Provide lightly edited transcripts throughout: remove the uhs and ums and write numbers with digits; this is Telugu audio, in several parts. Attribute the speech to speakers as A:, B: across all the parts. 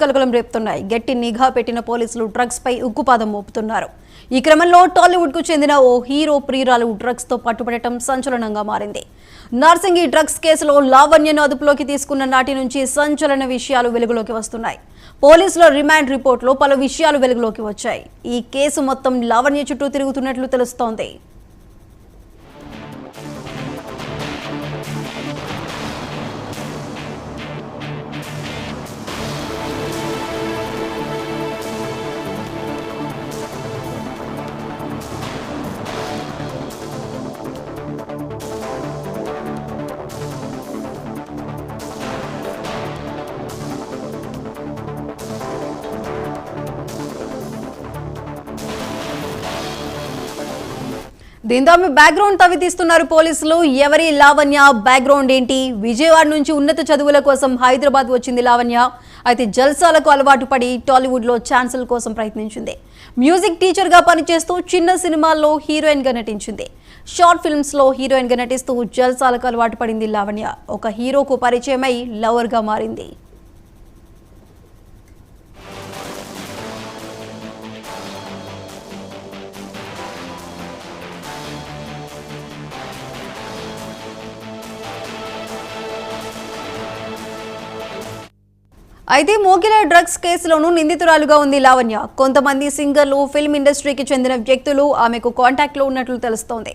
A: కలకలం రేపుతున్నాయి. గట్టి నిఘా పెట్టిన పోలీసులు డ్రగ్స్ పై ఉక్కుపాదం మోపుతున్నారు. ఈ క్రమంలో టాలీవుడ్ కు చెందిన ఓ హీరో ప్రియురాలు డ్రగ్స్ తో పట్టుబడటం సంచలనంగా మారింది. నార్సింగి డ్రగ్స్ కేసులో లావణ్యను అదుపులోకి తీసుకున్న నాటి నుంచి సంచలన విషయాలు వెలుగులోకి వస్తున్నాయి. పోలీసుల రిమాండ్ రిపోర్టులో పలు విషయాలు వెలుగులోకి వచ్చాయి. ఈ కేసు మొత్తం లావణ్య చుట్టూ తిరుగుతున్నట్లు తెలుస్తోంది. దీంతో ఆమె బ్యాక్గ్రౌండ్ తవ్వితీస్తున్నారు పోలీసులు. ఎవరి లావణ్య, బ్యాక్గ్రౌండ్ ఏంటి? విజయవాడ నుంచి ఉన్నత చదువుల కోసం హైదరాబాద్ వచ్చింది లావణ్య. అయితే జల్సాలకు అలవాటు పడి టాలీవుడ్ లో ఛాన్సుల కోసం ప్రయత్నించింది. మ్యూజిక్ టీచర్ గా పనిచేస్తూ చిన్న సినిమాల్లో హీరోయిన్ గా నటించింది. షార్ట్ ఫిల్మ్స్ లో హీరోయిన్ గా నటిస్తూ జల్సాలకు అలవాటు పడింది లావణ్య. ఒక హీరోకు పరిచయమై లవర్ గా మారింది. అయితే మోగిల డ్రగ్స్ కేసులోనూ నిందితురాలుగా ఉంది లావణ్య. కొంతమంది సింగర్లు, ఫిల్మ్ ఇండస్ట్రీకి చెందిన వ్యక్తులు ఆమెకు కాంటాక్ట్ లో ఉన్నట్లు తెలుస్తోంది.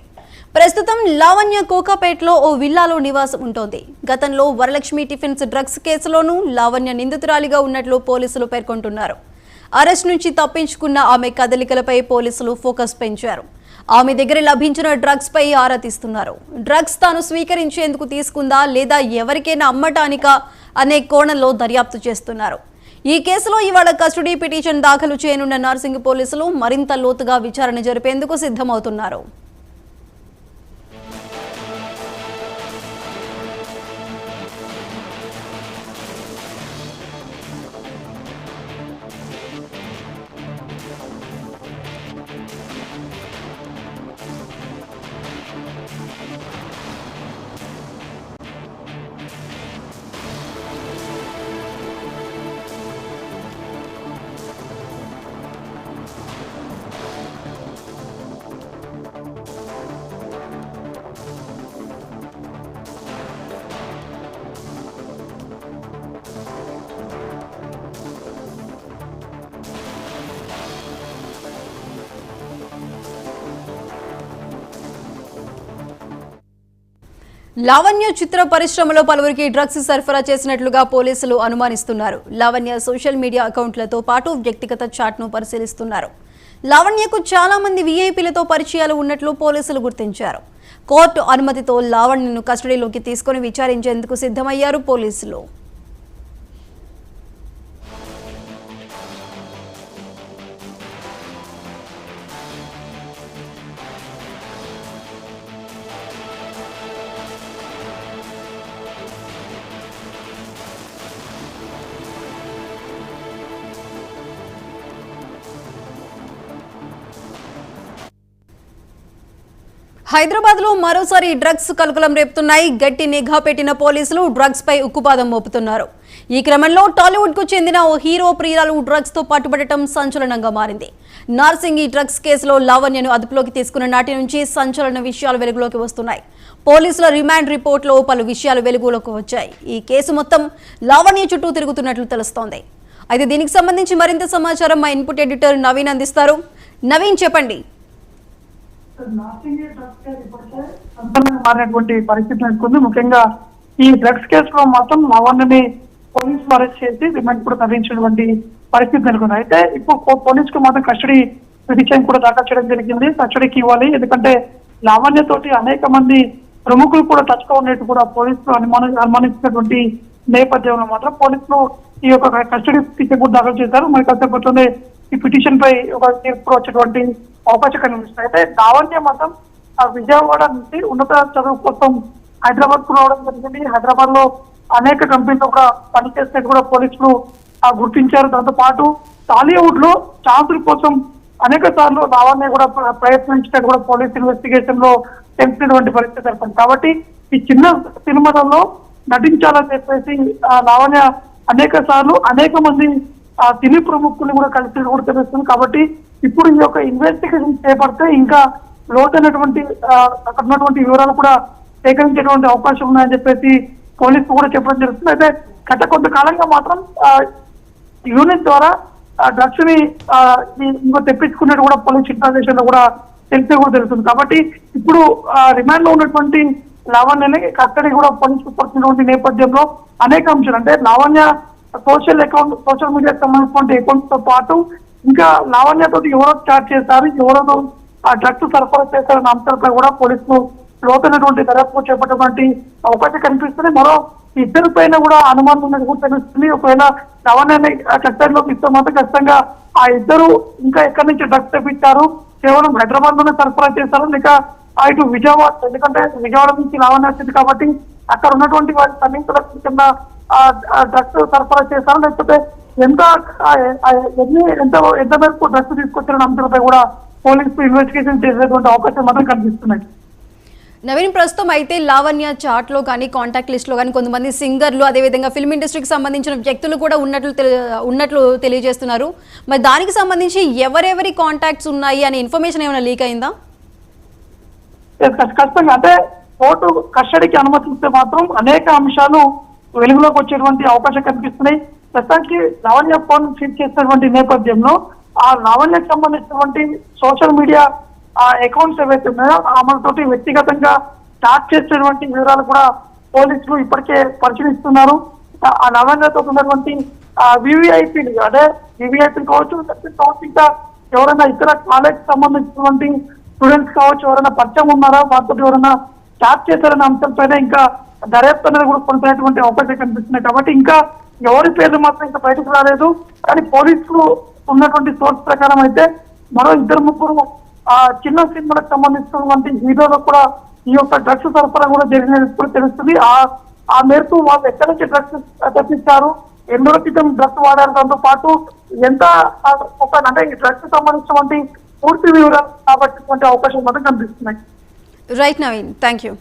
A: ప్రస్తుతం లావణ్య కోకాపేటలో ఓ విల్లాలో నివాసం ఉంటోంది. గతంలో వరలక్ష్మి టిఫిన్స్ డ్రగ్స్ కేసులోనూ లావణ్య నిందితురాలిగా ఉన్నట్లు పోలీసులు పేర్కొంటున్నారు. అరెస్ట్ నుంచి తప్పించుకున్న ఆమె కదలికలపై పోలీసులు ఫోకస్ పెంచారు. ఆమె దగ్గర లభించిన డ్రగ్స్ పై ఆరా తీస్తున్నారు. డ్రగ్స్ తాను స్వీకరించేందుకు తీసుకుందా లేదా ఎవరికైనా అమ్మటానికా అనే కోణంలో దర్యాప్తు చేస్తున్నారు. ఈ కేసులో ఇవాళ కస్టడీ పిటిషన్ దాఖలు చేయనున్న నార్సింగి పోలీసులు మరింత లోతుగా విచారణ జరిపేందుకు సిద్ధమవుతున్నారు. లావణ్య చిత్ర పరిశ్రమలో పలువురికి డ్రగ్స్ సరఫరా చేసినట్లుగా పోలీసులు అనుమానిస్తున్నారు. లావణ్య సోషల్ మీడియా అకౌంట్లతో పాటు వ్యక్తిగత చాట్ను పరిశీలిస్తున్నారు. లావణ్యకు చాలా మంది వీఐపీలతో పరిచయాలు ఉన్నట్లు పోలీసులు గుర్తించారు. కోర్టు అనుమతితో లావణ్యను కస్టడీలోకి తీసుకుని విచారించేందుకు సిద్ధమయ్యారు పోలీసులు. హైదరాబాద్ లో మరోసారి డ్రగ్స్ కలకలం రేపుతున్నాయి. గట్టి నిఘా పెట్టిన పోలీసులు డ్రగ్స్ పై ఉక్కుపాదం మోపుతున్నారు. ఈ క్రమంలో టాలీవుడ్ కు చెందిన ఓ హీరో ప్రియురాలు డ్రగ్స్ తో పట్టుబడటం సంచలనంగా మారింది. నార్సింగి డ్రగ్స్ కేసులో లావణ్యను అదుపులోకి తీసుకున్న నాటి నుంచి సంచలన విషయాలు వెలుగులోకి వస్తున్నాయి. పోలీసుల రిమాండ్ రిపోర్టులో పలు విషయాలు వెలుగులోకి వచ్చాయి. ఈ కేసు మొత్తం లావణ్య చుట్టూ తిరుగుతున్నట్లు తెలుస్తోంది. అయితే దీనికి సంబంధించి మరింత సమాచారం మా ఇన్పుట్ ఎడిటర్ నవీన్ అందిస్తారు. నవీన్, చెప్పండి.
B: మారినటువంటి పరిస్థితి నెలకొంది. ముఖ్యంగా ఈ డ్రగ్స్ కేసులో మాత్రం లావణ్యని పోలీసులు అరెస్ట్ చేసి రిమాండ్ కూడా తరలించినటువంటి పరిస్థితి నెలకొంది. అయితే ఇప్పుడు పోలీసుకు మాత్రం కస్టడీ పిటిషన్ కూడా దాఖలు చేయడం జరిగింది. కస్టడీకి ఇవ్వాలి, ఎందుకంటే లావణ్య తోటి అనేక మంది ప్రముఖులు కూడా టచ్ గా ఉన్నట్టు కూడా పోలీసులు అనుమానించినటువంటి నేపథ్యంలో మాత్రం పోలీసులు ఈ యొక్క కస్టడీ పిటిషన్ కూడా దాఖలు చేశారు. మరి కాసేపట్లోనే ఈ పిటిషన్ పై ఒక తీర్పు వచ్చేటువంటి అవకాశం కనిపిస్తుంది. అయితే లావణ్య మాత్రం విజయవాడ నుంచి ఉన్నత చదువు కోసం హైదరాబాద్ కు రావడం జరిగింది. హైదరాబాద్ లో అనేక కంపెనీలు కూడా పనిచేసినట్టు కూడా పోలీసులు గుర్తించారు. దాంతో పాటు టాలీవుడ్ లో ఛాన్సుల కోసం అనేక సార్లు లావణ్య కూడా ప్రయత్నించినట్టు కూడా పోలీస్ ఇన్వెస్టిగేషన్ లో తెలిసినటువంటి పరిస్థితి ఏర్పడింది. కాబట్టి ఈ చిన్న సినిమాలలో నటించాలని చెప్పేసి లావణ్య అనేక సార్లు అనేక మంది సినీ ప్రముఖుల్ని కూడా కలిసి కూడా తెలుస్తుంది. కాబట్టి ఇప్పుడు ఈ యొక్క ఇన్వెస్టిగేషన్ చేపడితే ఇంకా లోతైనటువంటి అక్కడ ఉన్నటువంటి వివరాలు కూడా సేకరించేటువంటి అవకాశం ఉన్నాయని చెప్పేసి పోలీసులు కూడా చెప్పడం జరుగుతుంది. అయితే గత కొంతకాలంగా మాత్రం యూనిట్ ద్వారా డ్రగ్స్ ని ఇంకో తెప్పించుకున్నట్టు కూడా పోలీస్ ఇన్ఫర్మేషన్ లో కూడా తెలిసి కూడా తెలుస్తుంది. కాబట్టి ఇప్పుడు రిమాండ్ లో ఉన్నటువంటి లావణ్యని కస్టడీ కూడా పోలీసులు పడుతున్నటువంటి నేపథ్యంలో అనేక అంశాలు అంటే లావణ్య సోషల్ మీడియాకి సంబంధించినటువంటి అకౌంట్స్ తో పాటు ఇంకా లావణ్యతో ఎవరో చాట్ చేశారు, ఎవరో డ్రగ్స్ సరఫరా చేశారన్న అంశాలపై కూడా పోలీసులు లోతైనటువంటి దర్యాప్తు చేపట్టేటువంటి అవకాశం కనిపిస్తుంది. మరో ఇద్దరి పైన కూడా అనుమానం ఉన్నది కూడా తెలుస్తుంది. ఒకవేళ లావణ్యాన్ని కస్టడీలోకి ఇస్తే మాత్రం ఖచ్చితంగా ఆ ఇద్దరు ఇంకా ఎక్కడి నుంచి డ్రగ్స్ తెప్పించారు, కేవలం హైదరాబాద్ లోనే సరఫరా చేశారు లేక ఇటు విజయవాడ, ఎందుకంటే విజయవాడ నుంచి లావణ్య వచ్చింది కాబట్టి అక్కడ ఉన్నటువంటి వారి సన్నిహితుల కింద డ్రగ్స్ సరఫరా చేశారు, లేకపోతే ఎంత మేరకు డ్రగ్స్ తీసుకొచ్చిన అంశాలపై కూడా పోలీసులు ఇన్వెస్టిగేషన్ చేసేటువంటి అవకాశం మాత్రం కనిపిస్తున్నాయి.
A: నవీన్, ప్రస్తుతం అయితే లావణ్య చాట్లో కానీ కాంటాక్ట్ లిస్ట్లో కానీ కొంతమంది సింగర్లు అదేవిధంగా ఫిల్మ్ ఇండస్ట్రీకి సంబంధించిన వ్యక్తులు కూడా ఉన్నట్లు తెలియజేస్తున్నారు. మరి దానికి సంబంధించి ఎవరెవరి కాంటాక్ట్స్ ఉన్నాయి అనే ఇన్ఫర్మేషన్ ఏమైనా లీక్ అయిందా?
B: ఖచ్చితంగా అంటే కోర్టు కస్టడీకి అనుమతిస్తే మాత్రం అనేక అంశాలు వెలుగులోకి వచ్చేటువంటి అవకాశం కనిపిస్తున్నాయి. ప్రస్తుతానికి లావణ్య ఫోన్ ఫీడ్ చేసినటువంటి నేపథ్యంలో ఆ లావణ్యకు సంబంధించినటువంటి సోషల్ మీడియా అకౌంట్స్ ఏవైతే ఉన్నాయో ఆమెతోటి వ్యక్తిగతంగా చాట్ చేసినటువంటి వివరాలు కూడా పోలీసులు ఇప్పటికే పరిశీలిస్తున్నారు. ఆ లావణ్యతో ఉన్నటువంటి వివిఐపీలు అదే వివిఐపీలు కావచ్చు, ఇంకా ఎవరైనా ఇతర కాలేజ్ సంబంధించినటువంటి స్టూడెంట్స్ కావచ్చు, ఎవరైనా పరిచయం ఉన్నారా, వారితో ఎవరైనా చాట్ చేశారనే అంశంపైన ఇంకా దర్యాప్తు అనేది కూడా కొనసాగేటువంటి అవకాశం కనిపిస్తున్నాయి. కాబట్టి ఇంకా ఎవరి పేర్లు మాత్రం ఇంకా బయటకు రాలేదు. కానీ పోలీసులు ఉన్నటువంటి సోర్స్ ప్రకారం అయితే మరో ఇద్దరు ముగ్గురు చిన్న సినిమాలకు సంబంధించినటువంటి హీరోలకు కూడా ఈ యొక్క డ్రగ్స్ సరఫరా కూడా జరిగినది కూడా తెలుస్తుంది. ఆ మేరకు వాళ్ళు ఎక్కడి నుంచి డ్రగ్స్ తెప్పించారు, ఎన్నో క్రితం డ్రగ్స్ వాడారు, దాంతో పాటు ఎంత అంటే ఈ డ్రగ్స్ సంబంధించినటువంటి పూర్తి వివరాలు కాబట్టి అవకాశం మాత్రం కనిపిస్తున్నాయి.
A: Right Naveen, thank you.